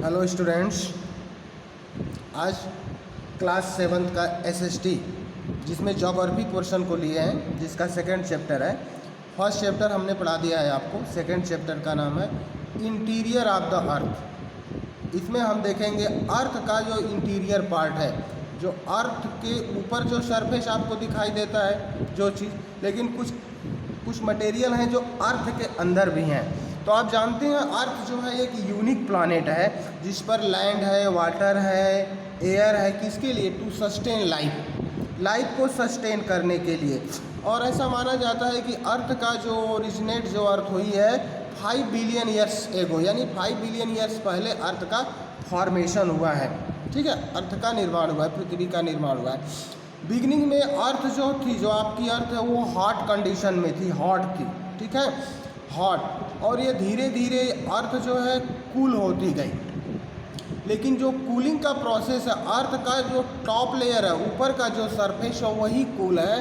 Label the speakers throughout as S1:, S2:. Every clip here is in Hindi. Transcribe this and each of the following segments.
S1: हेलो स्टूडेंट्स, आज क्लास 7th का एसएसटी जिसमें ज्योग्राफी पोर्शन को लिए हैं, जिसका सेकंड चैप्टर है। फर्स्ट चैप्टर हमने पढ़ा दिया है आपको। सेकंड चैप्टर का नाम है इंटीरियर ऑफ द अर्थ। इसमें हम देखेंगे अर्थ का जो इंटीरियर पार्ट है, जो अर्थ के ऊपर जो सरफेस आपको दिखाई देता है जो चीज़, लेकिन कुछ मटेरियल हैं जो अर्थ के अंदर भी हैं। तो आप जानते हैं अर्थ जो है एक यूनिक प्लैनेट है, जिस पर लैंड है, वाटर है, एयर है। किसके लिए? टू सस्टेन लाइफ को सस्टेन करने के लिए। और ऐसा माना जाता है कि अर्थ का जो ओरिजिनेट जो अर्थ हुई है 5 बिलियन ईयर्स एगो, यानी 5 बिलियन ईयर्स पहले अर्थ का फॉर्मेशन हुआ है। ठीक है, अर्थ का निर्माण हुआ है, पृथ्वी का निर्माण हुआ है। बिगिनिंग में अर्थ जो थी, जो आपकी अर्थ है, वो हॉट कंडीशन में थी, हॉट थी। ठीक है, हॉट। और ये धीरे धीरे अर्थ जो है कूल होती गई। लेकिन जो कूलिंग का प्रोसेस है, अर्थ का जो टॉप लेयर है, ऊपर का जो सरफेस है वही कूल है।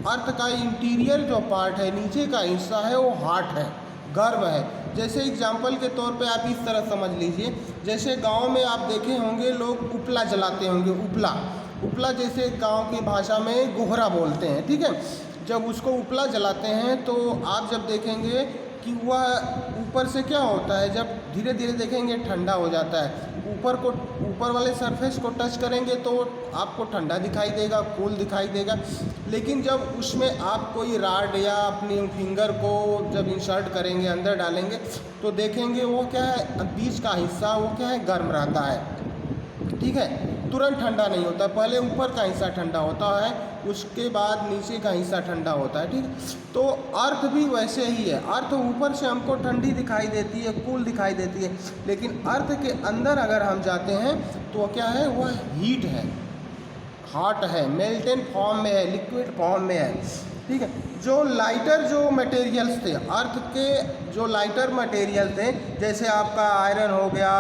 S1: अर्थ का इंटीरियर जो पार्ट है, नीचे का हिस्सा है, वो हॉट है, गर्म है। जैसे एग्जाम्पल के तौर पे आप इस तरह समझ लीजिए, जैसे गांव में आप देखे होंगे लोग उपला जलाते होंगे। उपला जैसे गांव की भाषा में गोहरा बोलते हैं। ठीक है, जब उसको उपला जलाते हैं तो आप जब देखेंगे कि वह ऊपर से क्या होता है, जब धीरे धीरे देखेंगे ठंडा हो जाता है। ऊपर वाले सरफेस को टच करेंगे तो आपको ठंडा दिखाई देगा, कूल दिखाई देगा। लेकिन जब उसमें आप कोई राड या अपनी फिंगर को जब इंसर्ट करेंगे, अंदर डालेंगे, तो देखेंगे वो क्या है, बीच का हिस्सा वो क्या है, गर्म रहता है। ठीक है, तुरंत ठंडा नहीं होता। पहले ऊपर का हिस्सा ठंडा होता है, उसके बाद नीचे का हिस्सा ठंडा होता है। ठीक, तो अर्थ भी वैसे ही है। अर्थ ऊपर से हमको ठंडी दिखाई देती है, कूल दिखाई देती है, लेकिन अर्थ के अंदर अगर हम जाते हैं तो क्या है, वह हीट है, हॉट है, मेल्टेन फॉर्म में है, लिक्विड फॉर्म में है। ठीक है, जो लाइटर जो मटेरियल्स थे, अर्थ के जो लाइटर मटेरियल थे, जैसे आपका आयरन हो गया,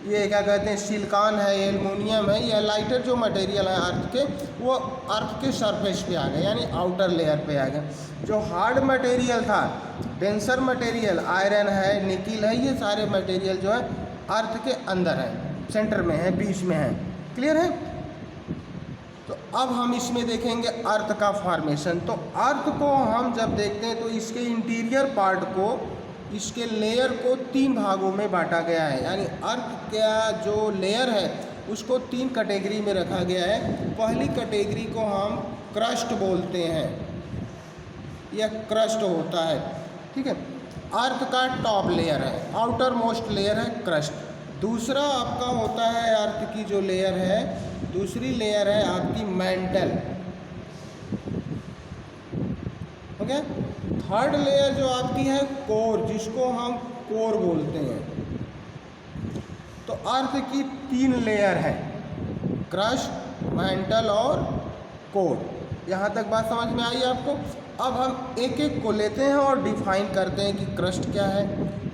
S1: ये क्या कहते हैं, सिलिकॉन है, एल्युमिनियम है, यह लाइटर जो मटेरियल है अर्थ के, वो अर्थ के सरफेस पे आ गए, यानी आउटर लेयर पे आ गए। जो हार्ड मटेरियल था, डेंसर मटेरियल, आयरन है, निकिल है, ये सारे मटेरियल जो है अर्थ के अंदर है, सेंटर में है, बीच में है। क्लियर है? तो अब हम इसमें देखेंगे अर्थ का फॉर्मेशन। तो अर्थ को हम जब देखते हैं तो इसके इंटीरियर पार्ट को, इसके लेयर को 3 भागों में बांटा गया है। यानी अर्थ का जो लेयर है उसको 3 कैटेगरी में रखा गया है। पहली कैटेगरी को हम क्रस्ट बोलते हैं, यह क्रस्ट होता है। ठीक है, अर्थ का टॉप लेयर है, आउटर मोस्ट लेयर है क्रस्ट। दूसरा आपका होता है अर्थ की जो लेयर है, दूसरी लेयर है आपकी मैंटल। ओके, थर्ड लेयर जो आपकी है कोर, जिसको हम कोर बोलते हैं। तो अर्थ की 3 लेयर है, क्रस्ट, मैंटल और कोर। यहाँ तक बात समझ में आई आपको? अब हम एक एक को लेते हैं और डिफाइन करते हैं कि क्रस्ट क्या है,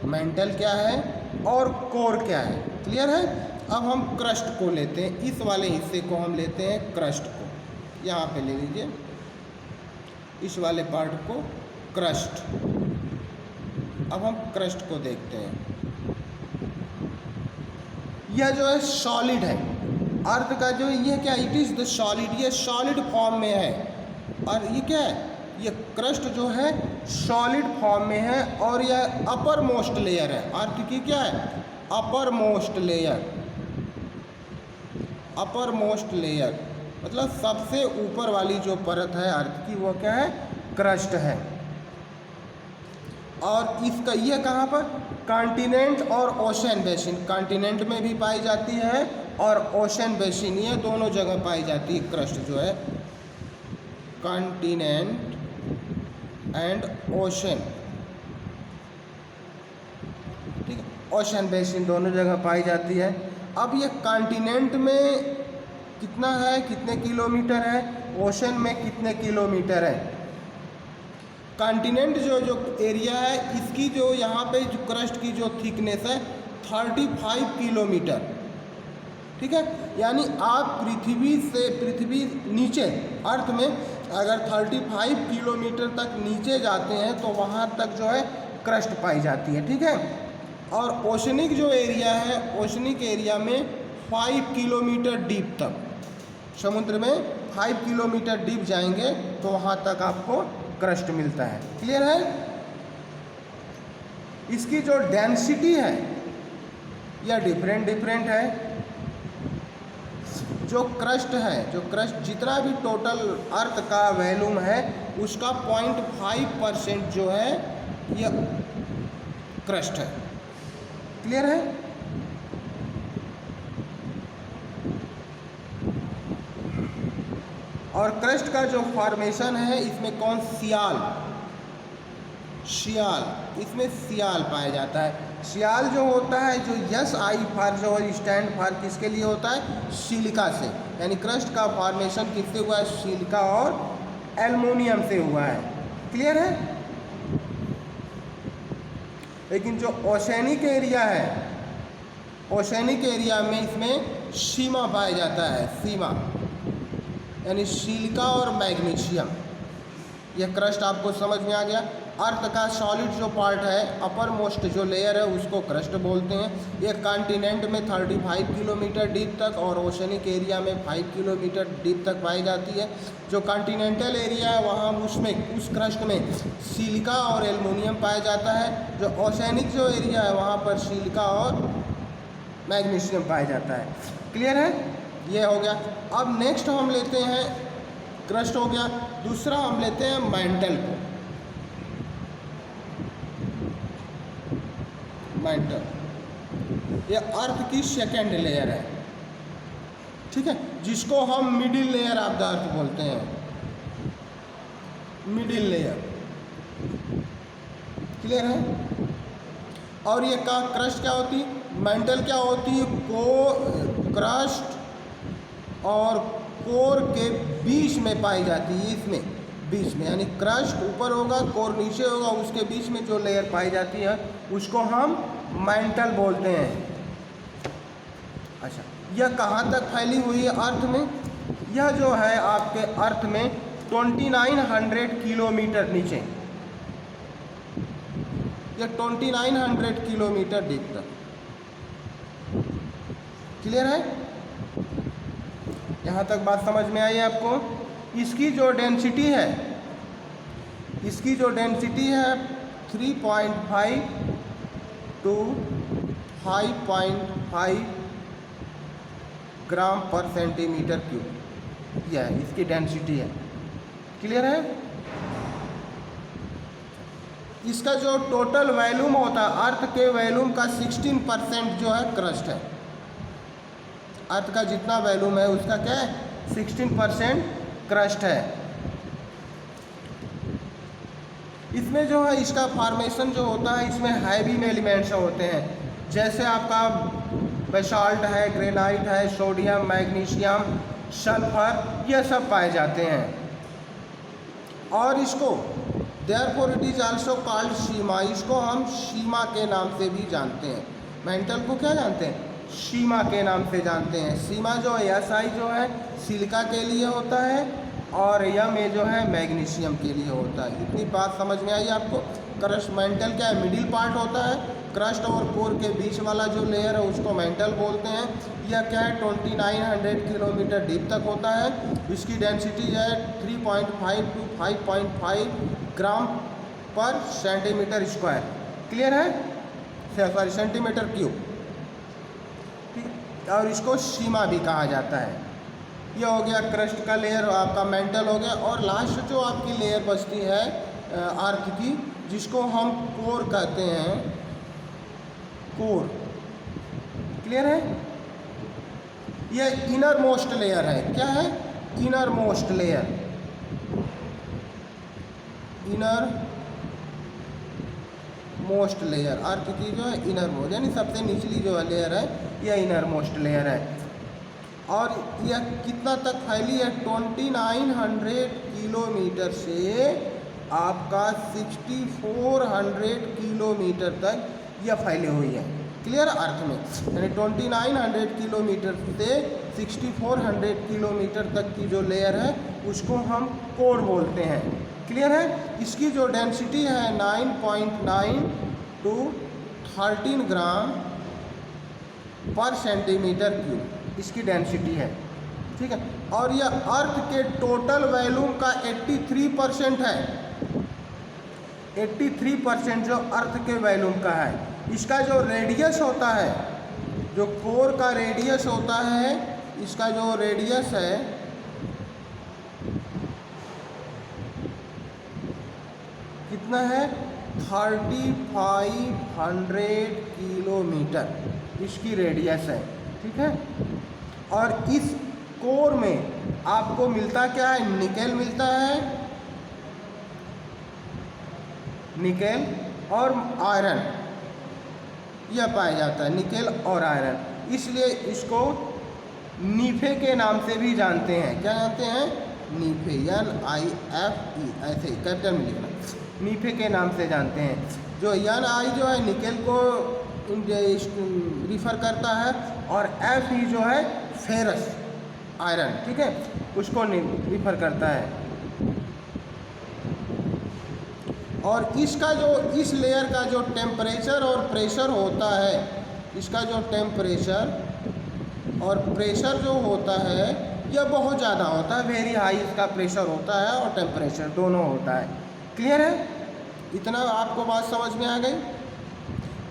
S1: मैंटल क्या है और कोर क्या है। क्लियर है? अब हम क्रस्ट को लेते हैं, इस वाले हिस्से को हम लेते हैं क्रस्ट को। यहाँ पे ले लीजिए इस वाले पार्ट को, क्रस्ट। अब हम क्रस्ट को देखते हैं। यह जो है सॉलिड है, अर्थ का जो ये क्या, इट इज़ द सॉलिड, ये सॉलिड फॉर्म में है। और ये क्या है, ये क्रस्ट जो है सॉलिड फॉर्म में है। और यह अपर मोस्ट लेयर है, अर्थ की क्या है, upper most layer. Upper most layer मतलब सबसे ऊपर वाली जो परत है अर्थ की, वो क्या है, क्रस्ट है। और इसका ये कहाँ पर, कॉन्टिनेंट और ओशन बेसिन, कॉन्टिनेंट में भी पाई जाती है और ओशन बेसिन, ये दोनों जगह पाई जाती है क्रस्ट जो है, कॉन्टिनेंट एंड ओशन। ठीक है, ओशन बेसिन दोनों जगह पाई जाती है। अब ये कॉन्टिनेंट में कितना है, कितने किलोमीटर है, ओशन में कितने किलोमीटर है। कॉन्टिनेंट जो एरिया है, इसकी जो यहाँ पे जो क्रस्ट की जो थिकनेस है 35 किलोमीटर। ठीक है, यानी आप पृथ्वी नीचे अर्थ में अगर 35 किलोमीटर तक नीचे जाते हैं तो वहाँ तक जो है क्रस्ट पाई जाती है। ठीक है, और ओशनिक जो एरिया है, ओशनिक एरिया में 5 किलोमीटर डीप तक, समुद्र में 5 किलोमीटर डीप जाएंगे तो वहाँ तक आपको क्रस्ट मिलता है। क्लियर है? इसकी जो डेंसिटी है यह डिफरेंट है। जो क्रस्ट है, जो क्रस्ट जितना भी टोटल अर्थ का वॉल्यूम है उसका 0.5% जो है यह क्रस्ट है। क्लियर है? और क्रस्ट का जो फॉर्मेशन है इसमें कौन, सियाल, इसमें सियाल पाया जाता है। सियाल जो होता है, जो SI फार जो स्टैंड फार किसके लिए होता है, सिलिका से, यानी क्रस्ट का फॉर्मेशन किससे हुआ है, सिलिका और एल्युमिनियम से हुआ है। क्लियर है? लेकिन जो ओशनिक एरिया है, ओशनिक एरिया में इसमें सीमा पाया जाता है, सीमा यानी सिलिका और मैग्नीशियम। यह क्रस्ट आपको समझ में आ गया। अर्थ का सॉलिड जो पार्ट है, अपर मोस्ट जो लेयर है उसको क्रस्ट बोलते हैं। ये कॉन्टिनेंट में 35 किलोमीटर डीप तक और ओशनिक एरिया में 5 किलोमीटर डीप तक पाई जाती है। जो कॉन्टिनेंटल एरिया है वहाँ उसमें, उस क्रस्ट में सिलिका और एल्युमिनियम पाया जाता है। जो ओशनिक जो एरिया है वहाँ पर सिलिका और मैग्नीशियम पाया जाता है। क्लियर है? ये हो गया। अब नेक्स्ट हम लेते हैं, क्रस्ट हो गया। दूसरा हम लेते हैं मैंटल को। मैंटल ये अर्थ की सेकेंड लेयर है, ठीक है, जिसको हम middle layer of the earth बोलते हैं, मिडिल लेयर। क्लियर है? और ये का क्रस्ट क्या होती है, मैंटल क्या होती है, क्रस्ट और कोर के बीच में पाई जाती है। इसमें बीच में, यानी क्रस्ट ऊपर होगा, कोर नीचे होगा, उसके बीच में जो लेयर पाई जाती है उसको हम मैंटल बोलते हैं। अच्छा, यह कहाँ तक फैली हुई है अर्थ में? यह जो है आपके अर्थ में 2900 किलोमीटर नीचे, यह 2900 किलोमीटर डीप तक। क्लियर है? यहाँ तक बात समझ में आई आपको? इसकी जो डेंसिटी है, इसकी जो डेंसिटी है 3.5 to 5.5 ग्राम पर सेंटीमीटर क्यूब, यह है इसकी डेंसिटी है। क्लियर है? इसका जो टोटल वॉल्यूम होता है, अर्थ के वॉल्यूम का 16% जो है क्रस्ट है। अर्थ का जितना वॉल्यूम है उसका क्या है, 16% क्रस्ट है। इसमें जो है इसका फॉर्मेशन जो होता है, इसमें हैवी एलिमेंट्स होते हैं, जैसे आपका बेसाल्ट है, ग्रेनाइट है, सोडियम, मैग्नीशियम, सल्फर, ये सब पाए जाते हैं। और इसको therefore it is also called सीमा, इसको हम सीमा के नाम से भी जानते हैं। मेंटल को क्या जानते हैं, सीमा के नाम से जानते हैं। सीमा जो है SI जो है सिलिका के लिए होता है और यम ए जो है मैग्नीशियम के लिए होता है। इतनी बात समझ में आई आपको? क्रस्ट मेंटल क्या है, मिडिल पार्ट होता है, क्रस्ट और कोर के बीच वाला जो लेयर है उसको मेंटल बोलते हैं। यह क्या है 2900 किलोमीटर डीप तक होता है। इसकी डेंसिटी है 3.5 to 5.5 ग्राम पर सेंटीमीटर स्क्वायर। क्लियर है? Sorry, centimetre cube. और इसको सीमा भी कहा जाता है। ये हो गया क्रस्ट का लेयर, आपका मेंटल हो गया। और लास्ट जो आपकी लेयर बचती है अर्थ की, जिसको हम कोर कहते हैं, कोर। क्लियर है? ये इनर मोस्ट लेयर है। क्या है? Innermost layer, innermost layer. Earth की जो है इनर मोस्ट, यानी सबसे निचली जो लेयर है यह इनर मोस्ट लेयर है। और यह कितना तक फैली है, 2900 किलोमीटर से आपका 6400 किलोमीटर तक यह फैली हुई है। क्लियर? अर्थ में, यानी 2900 किलोमीटर से 6400 किलोमीटर तक की जो लेयर है उसको हम कोर बोलते हैं। क्लियर है? इसकी जो डेंसिटी है 9.9 to 13 ग्राम पर सेंटीमीटर क्यूब इसकी डेंसिटी है, ठीक है। और यह अर्थ के टोटल वॉल्यूम का 83% है। 83% जो अर्थ के वॉल्यूम का है। इसका जो रेडियस होता है, जो कोर का रेडियस होता है, इसका जो रेडियस है कितना है 3500 किलोमीटर इसकी रेडियस है, ठीक है। और इस कोर में आपको मिलता क्या है, निकेल मिलता है, निकेल और आयरन यह पाया जाता है, निकेल और आयरन। इसलिए इसको नीफे के नाम से भी जानते हैं। क्या जानते हैं? नीफे, NIFE, ऐसे कैपिटल में लिखना, नीफे के नाम से जानते हैं। जो NI जो है निकेल को रिफ़र करता है और Fe जो है फेरस आयरन, ठीक है, उसको रिफ़र करता है। और इसका जो इस लेयर का जो टेम्परेचर और प्रेशर होता है, इसका जो टेम्परेचर और प्रेशर जो होता है यह बहुत ज़्यादा होता है, वेरी हाई इसका प्रेशर होता है और टेम्परेचर दोनों होता है। क्लियर है? इतना आपको बात समझ में आ गई।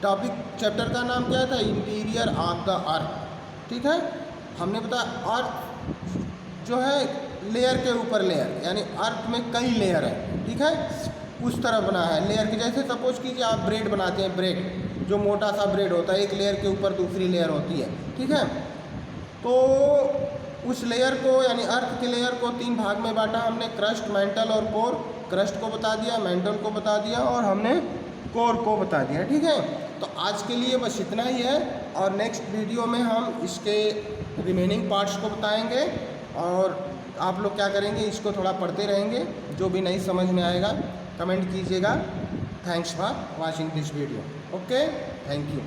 S1: टॉपिक चैप्टर का नाम क्या था? इंटीरियर ऑफ द अर्थ, ठीक है। हमने बताया अर्थ जो है लेयर के ऊपर लेयर, यानी अर्थ में कई लेयर है, ठीक है, उस तरह बना है लेयर के। जैसे सपोज कीजिए आप ब्रेड बनाते हैं, ब्रेड जो मोटा सा ब्रेड होता है, एक लेयर के ऊपर दूसरी लेयर होती है, ठीक है। तो उस लेयर को यानी अर्थ के लेयर को 3 भाग में बांटा हमने, क्रस्ट, मेंटल और कोर। क्रस्ट को बता दिया, मेंटल को बता दिया और हमने कोर को बता दिया, ठीक है। तो आज के लिए बस इतना ही है और नेक्स्ट वीडियो में हम इसके रिमेनिंग पार्ट्स को बताएंगे और आप लोग क्या करेंगे, इसको थोड़ा पढ़ते रहेंगे। जो भी नहीं समझ में आएगा कमेंट कीजिएगा। Thanks for watching this video. Okay, thank you.